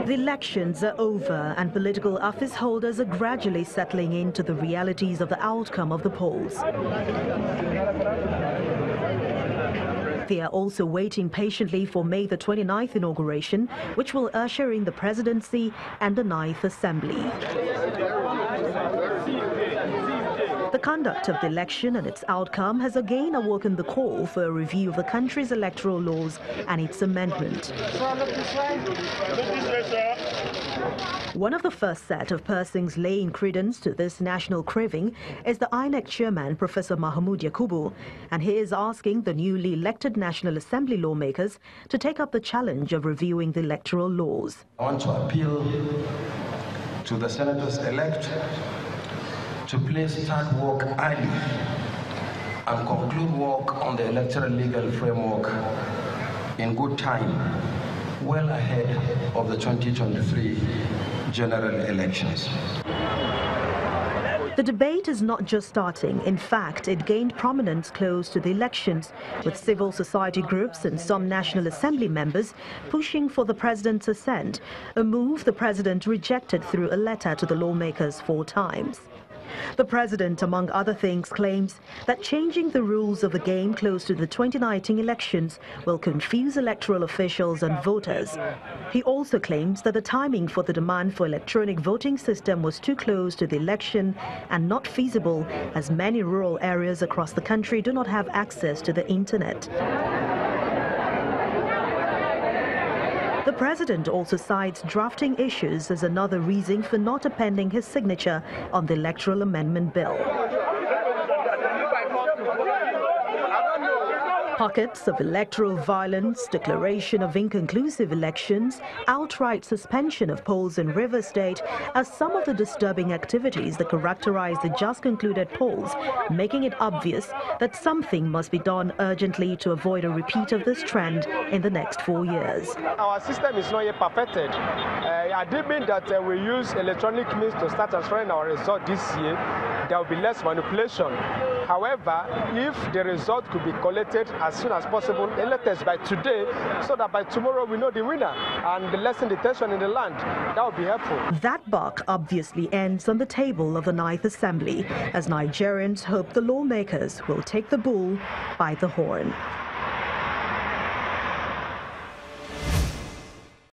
The elections are over and political office holders are gradually settling into the realities of the outcome of the polls. They are also waiting patiently for May the 29th inauguration, which will usher in the presidency and the 9th Assembly. The conduct of the election and its outcome has again awoken the call for a review of the country's electoral laws and its amendment. One of the first set of persons laying credence to this national craving is the INEC chairman, Professor Mahmoud Yakubu, and he is asking the newly elected National Assembly lawmakers to take up the challenge of reviewing the electoral laws. I want to appeal to the senators-elect to please start work early and conclude work on the electoral legal framework in good time, well ahead of the 2023 general elections. The debate is not just starting. In fact, it gained prominence close to the elections, with civil society groups and some National Assembly members pushing for the president's assent, a move the president rejected through a letter to the lawmakers 4 times. The president, among other things, claims that changing the rules of the game close to the 2019 elections will confuse electoral officials and voters. He also claims that the timing for the demand for electronic voting system was too close to the election and not feasible, as many rural areas across the country do not have access to the internet. The president also cites drafting issues as another reason for not appending his signature on the electoral amendment bill. Pockets of electoral violence, declaration of inconclusive elections, outright suspension of polls in Rivers State are some of the disturbing activities that characterize the just concluded polls, making it obvious that something must be done urgently to avoid a repeat of this trend in the next 4 years. Our system is not yet perfected. I did mean that we use electronic means to start transferring our result this year. There will be less manipulation. However, if the result could be collected as soon as possible, the latest by today, so that by tomorrow we know the winner and lessen the tension in the land, that would be helpful. That buck obviously ends on the table of the 9th Assembly, as Nigerians hope the lawmakers will take the bull by the horn.